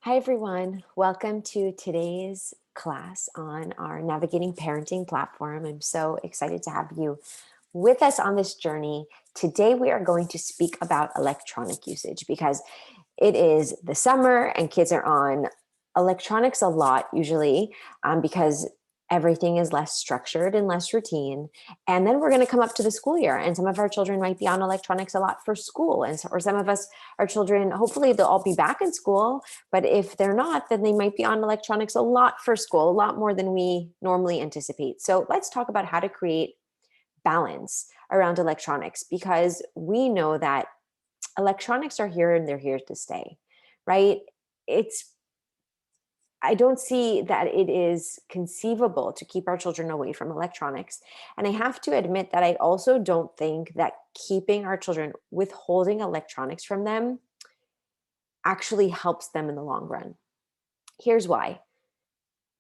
Hi, everyone. Welcome to today's class on our Navigating Parenting platform. I'm so excited to have you with us on this journey. Today, we are going to speak about electronic usage because it is the summer and kids are on electronics a lot, usually because everything is less structured and less routine. And then we're going to come up to the school year, and some of our children might be on electronics a lot for school. Or some of us, our children, hopefully they'll all be back in school. But if they're not, then they might be on electronics a lot for school, a lot more than we normally anticipate. So let's talk about how to create balance around electronics, because we know that electronics are here and they're here to stay, right? It's I don't see that it is conceivable to keep our children away from electronics. And I have to admit that I also don't think that keeping our children, withholding electronics from them, actually helps them in the long run. Here's why.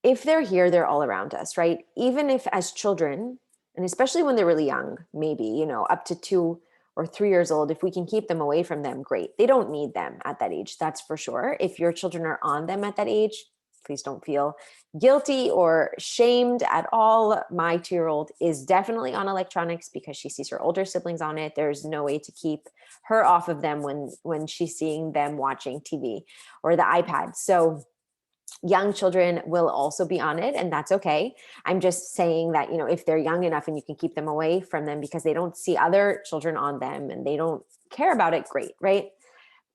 If they're here, they're all around us, right? Even if as children, and especially when they're really young, maybe, up to 2 or 3 years old, if we can keep them away from them, great. They don't need them at that age, that's for sure. If your children are on them at that age, please don't feel guilty or shamed at all. My 2-year-old is definitely on electronics because she sees her older siblings on it. There's no way to keep her off of them when she's seeing them watching TV or the iPad. So young children will also be on it, and that's okay. I'm just saying that, if they're young enough and you can keep them away from them because they don't see other children on them and they don't care about it, great, right?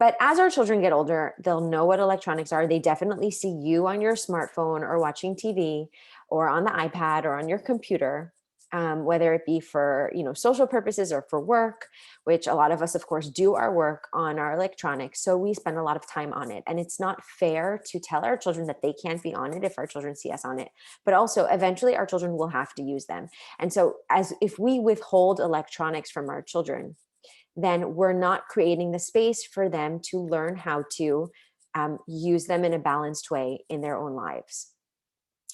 But as our children get older, they'll know what electronics are. They definitely see you on your smartphone or watching TV or on the iPad or on your computer, whether it be for social purposes or for work, which a lot of us, of course, do our work on our electronics. So we spend a lot of time on it. And it's not fair to tell our children that they can't be on it if our children see us on it. But also, eventually, our children will have to use them. And so if we withhold electronics from our children, then we're not creating the space for them to learn how to use them in a balanced way in their own lives.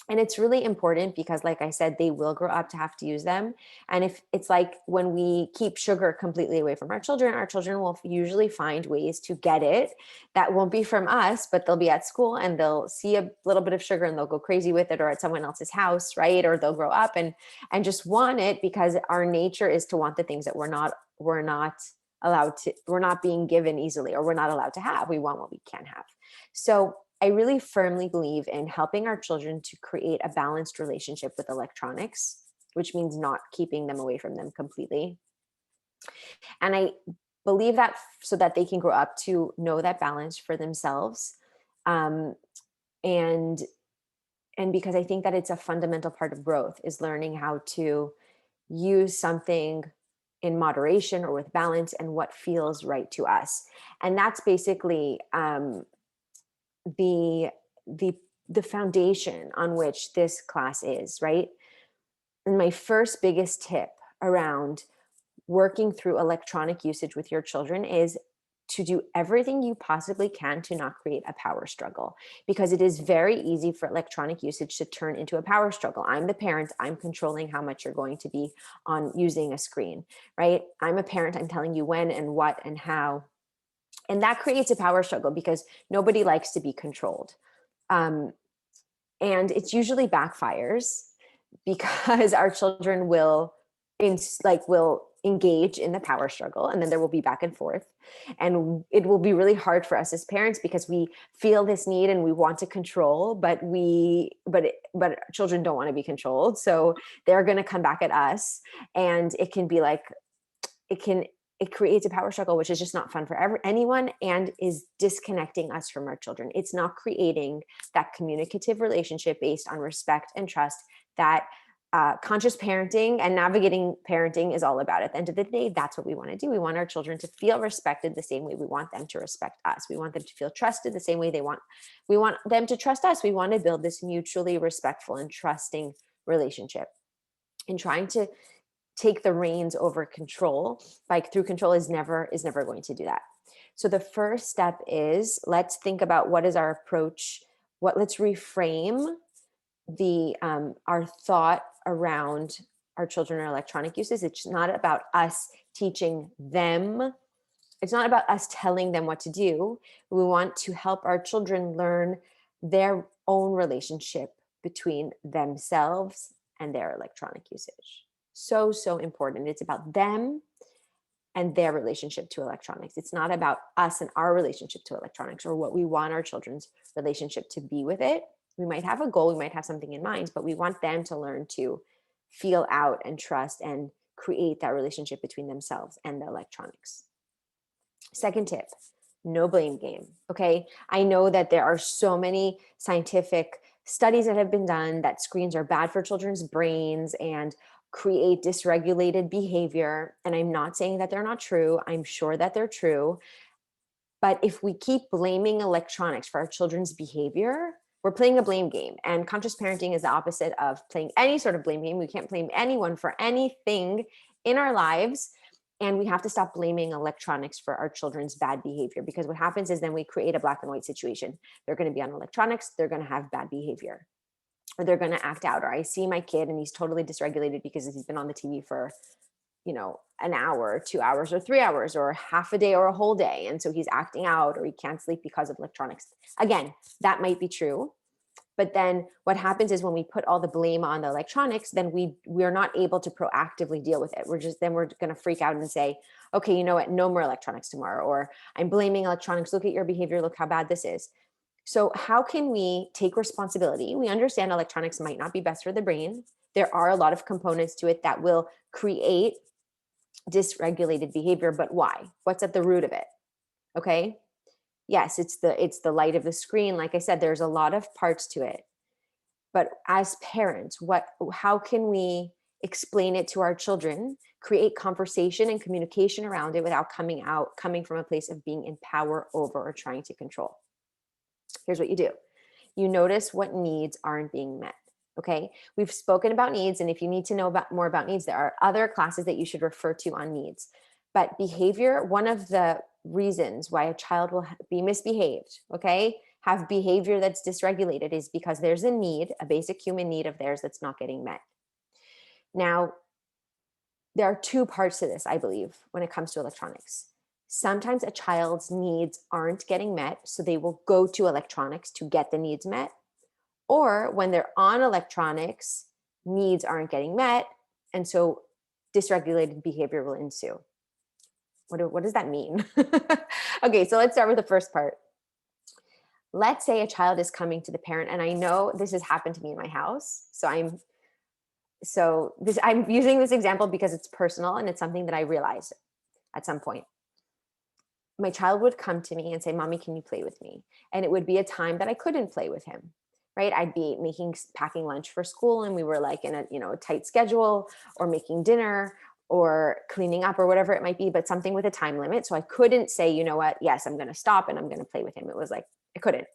And it's really important because, like I said, they will grow up to have to use them. And if it's like when we keep sugar completely away from our children will usually find ways to get it that won't be from us, but they'll be at school and they'll see a little bit of sugar and they'll go crazy with it, or at someone else's house, right? Or they'll grow up and just want it, because our nature is to want the things that we're not allowed to, we're not being given easily, or we're not allowed to have. We want what we can have. So I really firmly believe in helping our children to create a balanced relationship with electronics, which means not keeping them away from them completely. And I believe that so that they can grow up to know that balance for themselves. Um, and and because I think that it's a fundamental part of growth, is learning how to use something in moderation or with balance and what feels right to us. And that's basically the the the foundation on which this class is, right? And my first biggest tip around working through electronic usage with your children is to do everything you possibly can to not create a power struggle, because it is very easy for electronic usage to turn into a power struggle. I'm the parent, I'm controlling how much you're going to be on using a screen, right? I'm a parent, I'm telling you when and what and how. And that creates a power struggle because nobody likes to be controlled. Um, and it's usually backfires because our children will engage in the power struggle, and then there will be back and forth, and it will be really hard for us as parents because we feel this need and we want to control, but children don't want to be controlled, so they're going to come back at us, and it can be like it creates a power struggle, which is just not fun for anyone, and is disconnecting us from our children. It's not creating that communicative relationship based on respect and trust that conscious parenting and navigating parenting is all about. At the end of the day, that's what we want to do. We want our children to feel respected the same way we want them to respect us. We want them to feel trusted the same way we want them to trust us. We want to build this mutually respectful and trusting relationship. And trying to take the reins over control through control is never going to do that. So the first step is, let's think about what is our approach. Let's reframe our thought around our children or electronic uses. It's not about us teaching them it's not about us telling them what to do. We want to help our children learn their own relationship between themselves and their electronic usage. So, so important. It's about them and their relationship to electronics. It's not about us and our relationship to electronics or what we want our children's relationship to be with it. We might have a goal, we might have something in mind, but we want them to learn to feel out and trust and create that relationship between themselves and the electronics. Second tip, no blame game. Okay. I know that there are so many scientific studies that have been done that screens are bad for children's brains and create dysregulated behavior. And I'm not saying that they're not true. I'm sure that they're true. But if we keep blaming electronics for our children's behavior, we're playing a blame game. And conscious parenting is the opposite of playing any sort of blame game. We can't blame anyone for anything in our lives. And we have to stop blaming electronics for our children's bad behavior, because what happens is then we create a black and white situation. They're going to be on electronics, they're going to have bad behavior, or they're going to act out. Or I see my kid and he's totally dysregulated because he's been on the TV for, an hour, 2 hours, or 3 hours, or half a day, or a whole day. And so he's acting out, or he can't sleep because of electronics. Again, that might be true. But then what happens is when we put all the blame on the electronics, then we're not able to proactively deal with it. We're going to freak out and say, okay, you know what? No more electronics tomorrow. Or I'm blaming electronics. Look at your behavior. Look how bad this is. So how can we take responsibility? We understand electronics might not be best for the brain. There are a lot of components to it that will create dysregulated behavior, but why? What's at the root of it? Okay. Yes, it's the light of the screen. Like I said, there's a lot of parts to it. But as parents, how can we explain it to our children, create conversation and communication around it without coming from a place of being in power over or trying to control? Here's what you do. You notice what needs aren't being met. Okay. We've spoken about needs. And if you need to know more about needs, there are other classes that you should refer to on needs. But behavior, one of the reasons why a child will be misbehaved, okay, have behavior that's dysregulated, is because there's a need, a basic human need of theirs that's not getting met. Now, there are two parts to this, I believe, when it comes to electronics. Sometimes a child's needs aren't getting met, so they will go to electronics to get the needs met. Or when they're on electronics, needs aren't getting met, and so dysregulated behavior will ensue. What does that mean? Okay, so let's start with the first part. Let's say a child is coming to the parent, and I know this has happened to me in my house. I'm using this example because it's personal and it's something that I realized at some point. My child would come to me and say, "Mommy, can you play with me?" And it would be a time that I couldn't play with him, right? I'd be packing lunch for school, and we were like in a tight schedule, or making dinner, or cleaning up, or whatever it might be, but something with a time limit. So I couldn't say, you know what, yes, I'm going to stop and I'm going to play with him. It was like, I couldn't.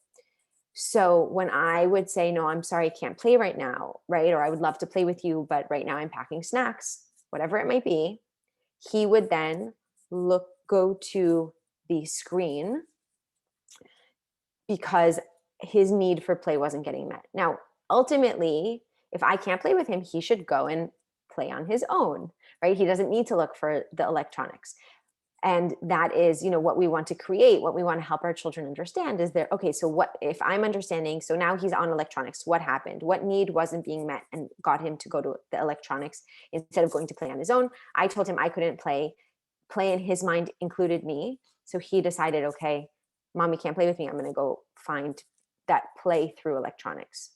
So when I would say, no, I'm sorry, I can't play right now, right? Or I would love to play with you, but right now I'm packing snacks, whatever it might be, he would then go to the screen because his need for play wasn't getting met. Now, ultimately, if I can't play with him, he should go and play on his own, right? He doesn't need to look for the electronics. And that is, what we want to create, what we want to help our children understand is there, okay, so what if I'm understanding, so now he's on electronics, what happened? What need wasn't being met and got him to go to the electronics instead of going to play on his own? I told him I couldn't play in his mind included me. So he decided, okay, Mommy can't play with me. I'm going to go find that play through electronics,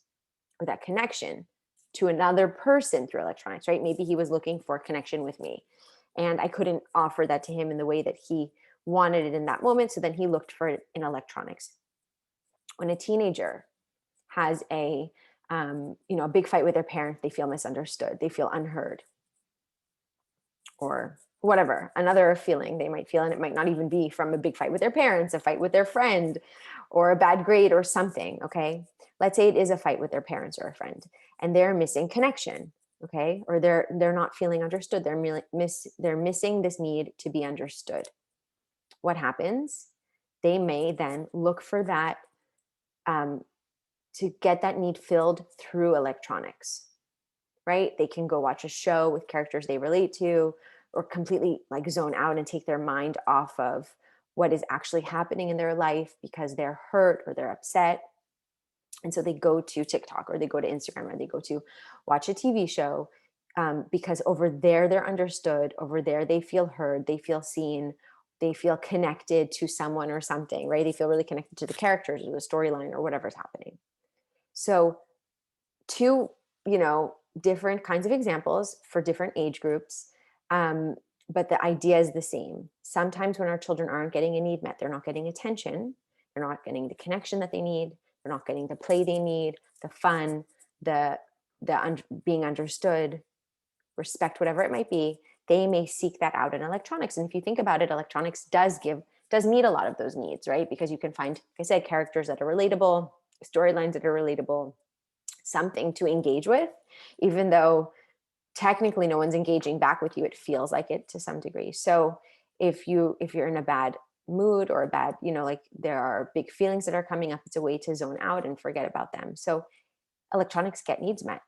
or that connection to another person through electronics, right? Maybe he was looking for a connection with me, and I couldn't offer that to him in the way that he wanted it in that moment. So then he looked for it in electronics. When a teenager has a big fight with their parent, they feel misunderstood, they feel unheard, or whatever, another feeling they might feel, and it might not even be from a big fight with their parents, a fight with their friend, or a bad grade or something. Okay. Let's say it is a fight with their parents or a friend, and they're missing connection. Okay. Or they're not feeling understood. They're missing this need to be understood. What happens? They may then look for that, to get that need filled through electronics, right? They can go watch a show with characters they relate to, or completely like zone out and take their mind off of what is actually happening in their life because they're hurt or they're upset. And so they go to TikTok or they go to Instagram or they go to watch a TV show, because over there they're understood, over there they feel heard, they feel seen, they feel connected to someone or something, right? They feel really connected to the characters or the storyline or whatever's happening. So two, different kinds of examples for different age groups. Um, but the idea is the same. Sometimes when our children aren't getting a need met, they're not getting attention, they're not getting the connection that they need, they're not getting the play they need, the fun, the being understood, respect, whatever it might be. They may seek that out in electronics. And if you think about it, electronics does meet a lot of those needs, right? Because you can find, like I said, characters that are relatable, storylines that are relatable, something to engage with, even though technically no one's engaging back with you, it feels like it to some degree. So if you're in a bad mood or a bad, like there are big feelings that are coming up, it's a way to zone out and forget about them. So electronics get needs met.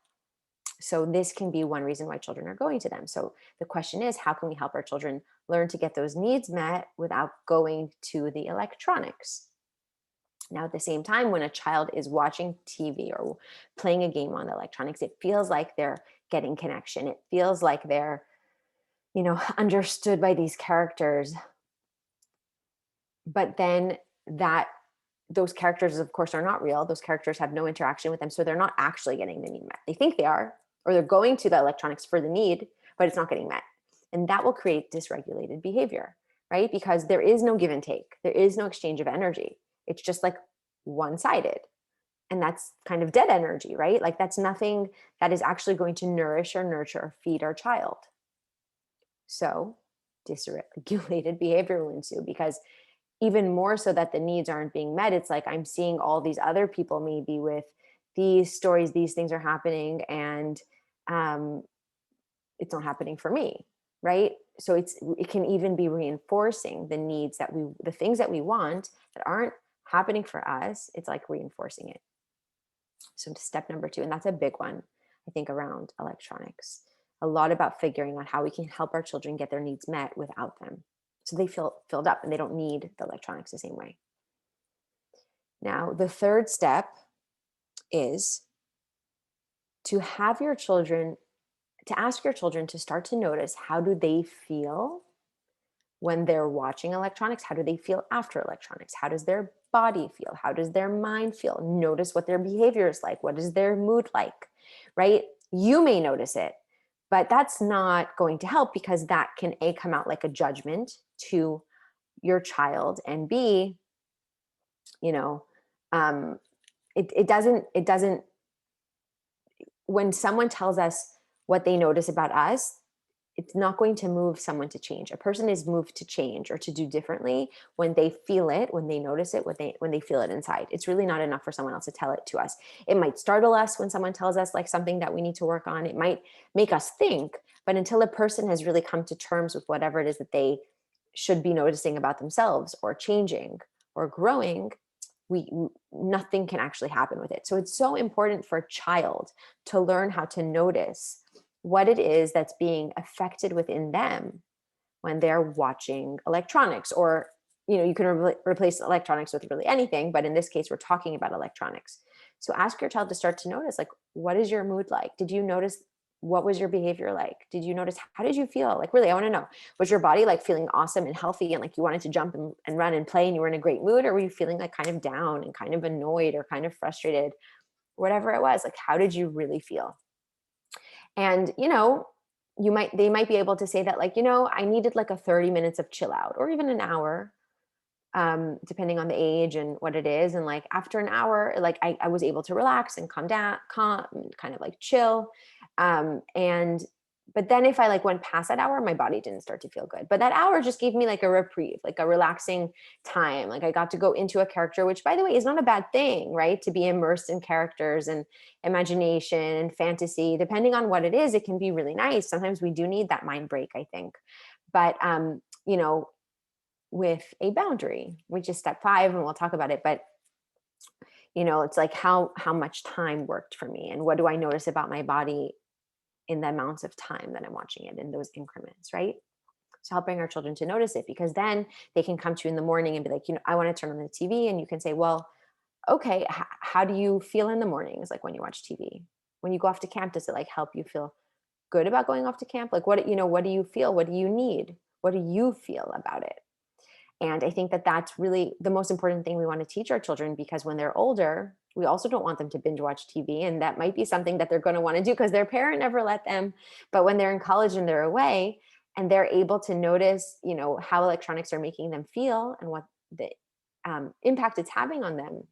So this can be one reason why children are going to them. So the question is, how can we help our children learn to get those needs met without going to the electronics? Now, at the same time, when a child is watching TV or playing a game on the electronics, it feels like they're getting connection. It feels like they're, understood by these characters. But then those characters, of course, are not real. Those characters have no interaction with them. So they're not actually getting the need met. They think they are, or they're going to the electronics for the need, but it's not getting met. And that will create dysregulated behavior, right? Because there is no give and take. There is no exchange of energy. It's just like one-sided. And that's kind of dead energy, right? Like that's nothing that is actually going to nourish or nurture or feed our child. So dysregulated behavior will ensue, because even more so that the needs aren't being met, it's like I'm seeing all these other people maybe with these stories, these things are happening, and it's not happening for me, right? So it can even be reinforcing the needs the things that we want that aren't happening for us. It's like reinforcing it. So step number 2, and that's a big one, I think, around electronics. A lot about figuring out how we can help our children get their needs met without them, so they feel filled up and they don't need the electronics the same way. Now, the third step is to ask your children to start to notice, how do they feel when they're watching electronics? How do they feel after electronics? How does their body feel? How does their mind feel? Notice what their behavior is like. What is their mood like, right? You may notice it, but that's not going to help, because that can A, come out like a judgment to your child, and B, it doesn't, when someone tells us what they notice about us, it's not going to move someone to change. A person is moved to change or to do differently when they feel it, when they notice it, when they feel it inside. It's really not enough for someone else to tell it to us. It might startle us when someone tells us like something that we need to work on. It might make us think, but until a person has really come to terms with whatever it is that they should be noticing about themselves or changing or growing, nothing can actually happen with it. So it's so important for a child to learn how to notice what it is that's being affected within them when they're watching electronics. Or you can replace electronics with really anything, but in this case we're talking about electronics. So ask your child to start to notice, like, what is your mood like? Did you notice, what was your behavior like? Did you notice, how did you feel? Like, really, I want to know, was your body like feeling awesome and healthy and like you wanted to jump and run and play and you were in a great mood? Or were you feeling like kind of down and kind of annoyed or kind of frustrated? Whatever it was, like, how did you really feel? And they might be able to say that, like, I needed like a 30 minutes of chill out, or even an hour, depending on the age and what it is. And like after an hour, like I was able to relax and calm down, kind of like chill. But then if I like went past that hour, my body didn't start to feel good. But that hour just gave me like a reprieve, like a relaxing time. Like I got to go into a character, which, by the way, is not a bad thing, right? To be immersed in characters and imagination and fantasy, depending on what it is, it can be really nice. Sometimes we do need that mind break, I think. But, with a boundary, which is step 5, and we'll talk about it. But it's like how much time worked for me, and what do I notice about my body in the amounts of time that I'm watching it, in those increments, right? So helping our children to notice it, because then they can come to you in the morning and be like, I want to turn on the TV. And you can say, well, okay, how do you feel in the mornings? Like when you watch TV, when you go off to camp, does it like help you feel good about going off to camp? Like what do you feel? What do you need? What do you feel about it? And I think that that's really the most important thing we want to teach our children, because when they're older, we also don't want them to binge watch TV. And that might be something that they're going to want to do because their parent never let them. But when they're in college and they're away and they're able to notice, how electronics are making them feel and what the impact it's having on them,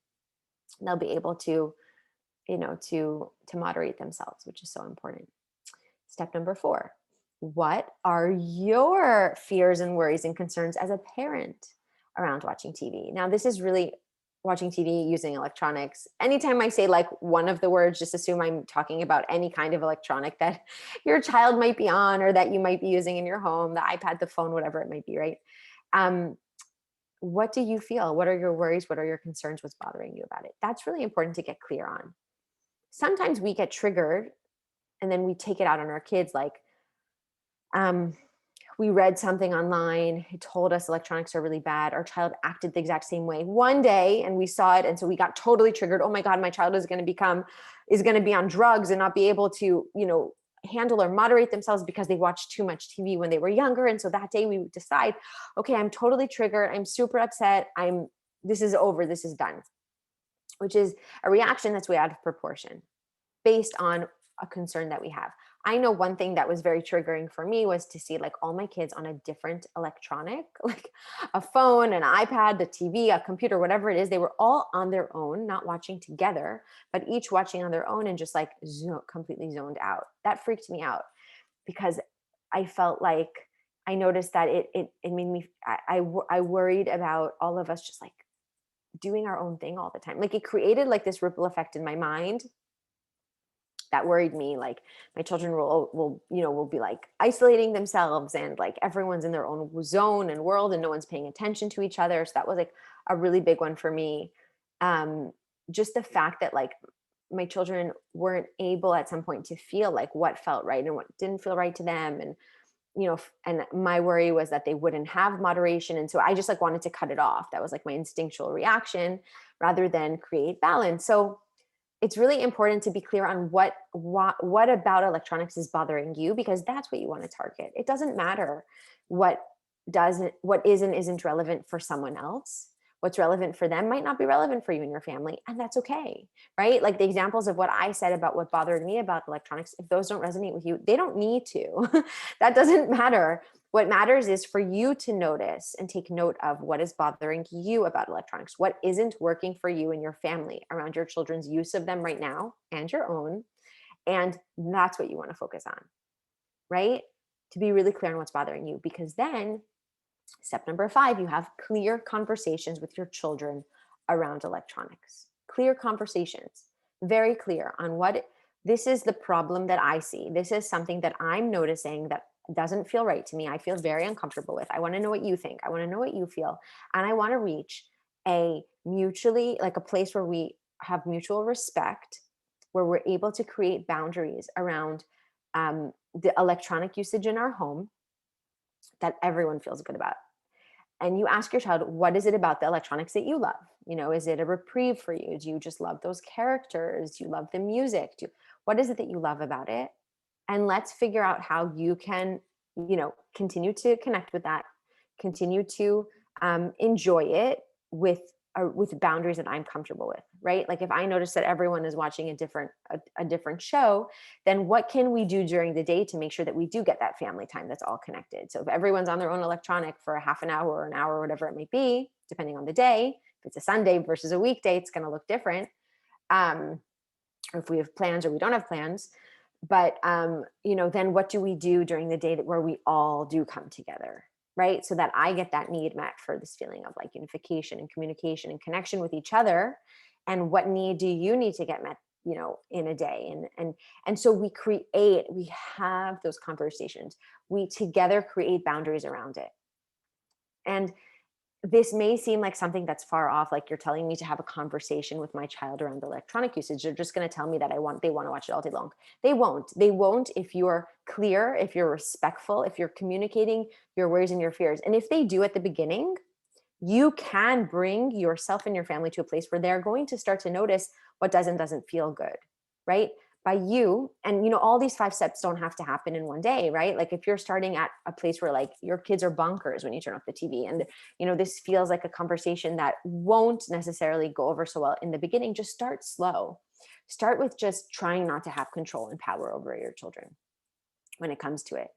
they'll be able to, to moderate themselves, which is so important. Step number 4. What are your fears and worries and concerns as a parent around watching TV? Now, this is really watching TV using electronics. Anytime I say like one of the words, just assume I'm talking about any kind of electronic that your child might be on or that you might be using in your home, the iPad, the phone, whatever it might be, right? What do you feel? What are your worries? What are your concerns? What's bothering you about it? That's really important to get clear on. Sometimes we get triggered and then we take it out on our kids. Like, we read something online. It told us electronics are really bad. Our child acted the exact same way one day and we saw it. And so we got totally triggered. Oh my God, my child is going to be on drugs and not be able to, handle or moderate themselves because they watched too much TV when they were younger. And so that day we decide, okay, I'm totally triggered. I'm super upset. This is over. This is done, which is a reaction that's way out of proportion based on a concern that we have. I know one thing that was very triggering for me was to see like all my kids on a different electronic, like a phone, an iPad, the TV, a computer, whatever it is. They were all on their own, not watching together, but each watching on their own and just like completely zoned out. That freaked me out because I felt like I noticed that it made me, I worried about all of us just like doing our own thing all the time. Like it created like this ripple effect in my mind that worried me. Like my children will be like isolating themselves and like everyone's in their own zone and world and no one's paying attention to each other. So that was like a really big one for me. Just the fact that like my children weren't able at some point to feel like what felt right and what didn't feel right to them. And, and my worry was that they wouldn't have moderation. And so I just like wanted to cut it off. That was like my instinctual reaction rather than create balance. So it's really important to be clear on what about electronics is bothering you, because that's what you want to target. It doesn't matter what is and isn't relevant for someone else. What's relevant for them might not be relevant for you and your family, and that's okay, right? Like the examples of what I said about what bothered me about electronics, if those don't resonate with you, they don't need to. That doesn't matter. What matters is for you to notice and take note of what is bothering you about electronics, what isn't working for you and your family around your children's use of them right now and your own. And that's what you want to focus on, right? To be really clear on what's bothering you, because then step number 5, you have clear conversations with your children around electronics. Clear conversations, very clear on this is the problem that I see. This is something that I'm noticing that doesn't feel right to me. I feel very uncomfortable with. I want to know what you think. I want to know what you feel. And I want to reach a place where we have mutual respect, where we're able to create boundaries around the electronic usage in our home that everyone feels good about. And you ask your child, what is it about the electronics that you love? Is it a reprieve for you? Do you just love those characters? Do you love the music? What is it that you love about it? And let's figure out how you can, continue to connect with that, continue to enjoy it with boundaries that I'm comfortable with, right? Like if I notice that everyone is watching a different show, then what can we do during the day to make sure that we do get that family time that's all connected? So if everyone's on their own electronic for a half an hour or an hour, whatever it might be, depending on the day, if it's a Sunday versus a weekday, it's going to look different. Or if we have plans or we don't have plans. But, then what do we do during the day where we all do come together, right? So that I get that need met for this feeling of like unification and communication and connection with each other. And what need do you need to get met, in a day? And so we have those conversations. We together create boundaries around it. And this may seem like something that's far off, like you're telling me to have a conversation with my child around electronic usage. They're just going to tell me that they want to watch it all day long. They won't if you're clear, if you're respectful, if you're communicating your worries and your fears. And if they do at the beginning, you can bring yourself and your family to a place where they're going to start to notice what doesn't feel good, right? By you, and all these 5 steps don't have to happen in one day, right? Like if you're starting at a place where like your kids are bonkers when you turn off the TV, and this feels like a conversation that won't necessarily go over so well in the beginning, just start slow. Start with just trying not to have control and power over your children when it comes to it.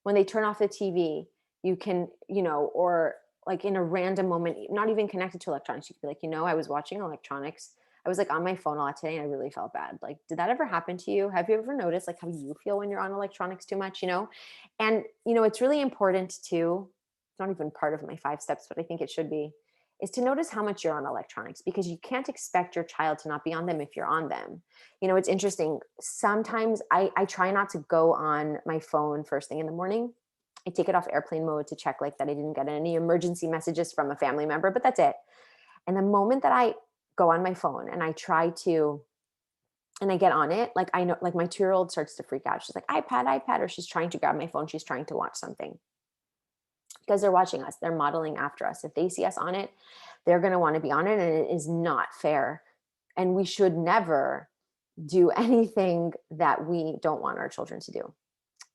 When they turn off the TV, you can, or like in a random moment, not even connected to electronics, you could be like, I was watching electronics. I was like on my phone a lot today and I really felt bad. Like, did that ever happen to you? Have you ever noticed like how you feel when you're on electronics too much, And, it's really important to, it's not even part of my 5 steps, but I think it should be, is to notice how much you're on electronics, because you can't expect your child to not be on them if you're on them. It's interesting. Sometimes I try not to go on my phone first thing in the morning. I take it off airplane mode to check like that I didn't get any emergency messages from a family member, but that's it. And the moment that I go on my phone and I get on it, like I know, like my 2-year-old starts to freak out. She's like, iPad, or she's trying to grab my phone. She's trying to watch something because they're watching us. They're modeling after us. If they see us on it, they're going to want to be on it. And it is not fair. And we should never do anything that we don't want our children to do,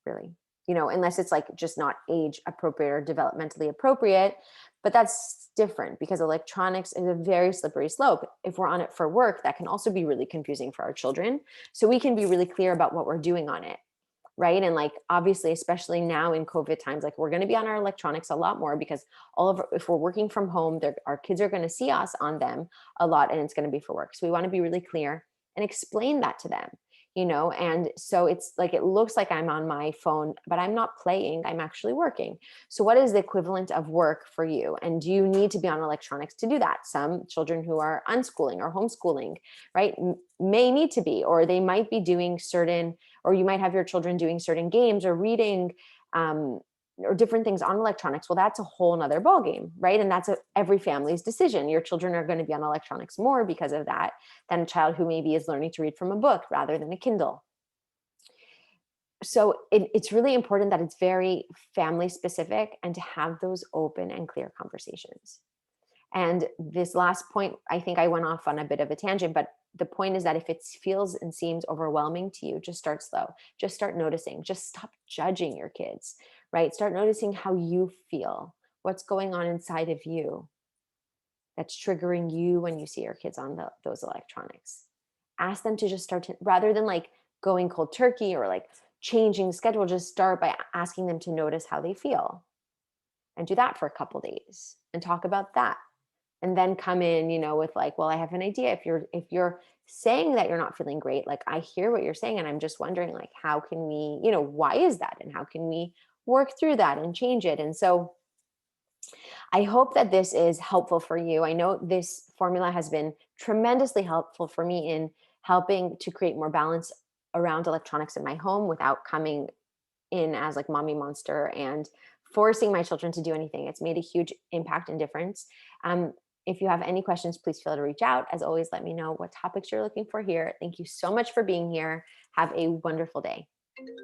really, unless it's like just not age appropriate or developmentally appropriate. But that's different because electronics is a very slippery slope. If we're on it for work, that can also be really confusing for our children. So we can be really clear about what we're doing on it. Right. And like, obviously, especially now in COVID times, like we're going to be on our electronics a lot more because if we're working from home, our kids are going to see us on them a lot, and it's going to be for work. So we want to be really clear and explain that to them, and so it's like, it looks like I'm on my phone, but I'm not playing, I'm actually working. So what is the equivalent of work for you? And do you need to be on electronics to do that? Some children who are unschooling or homeschooling, right, may need to be, or they might be doing certain, or you might have your children doing certain games or reading, or different things on electronics. Well, that's a whole nother ballgame, right? And that's every family's decision. Your children are going to be on electronics more because of that than a child who maybe is learning to read from a book rather than a Kindle. So it's really important that it's very family specific and to have those open and clear conversations. And this last point, I think I went off on a bit of a tangent, but the point is that if it feels and seems overwhelming to you, just start slow. Just start noticing. Just stop judging your kids, right? Start noticing how you feel, what's going on inside of you that's triggering you when you see your kids on those electronics. Ask them to just start to, rather than like going cold turkey or like changing schedule, just start by asking them to notice how they feel and do that for a couple days and talk about that. And then come in, with like, well, I have an idea. If you're saying that you're not feeling great, like I hear what you're saying, and I'm just wondering, like, how can we, why is that? And how can we work through that and change it? And so I hope that this is helpful for you. I know this formula has been tremendously helpful for me in helping to create more balance around electronics in my home without coming in as like mommy monster and forcing my children to do anything. It's made a huge impact and difference. If you have any questions, please feel to reach out. As always, let me know what topics you're looking for here. Thank you so much for being here. Have a wonderful day.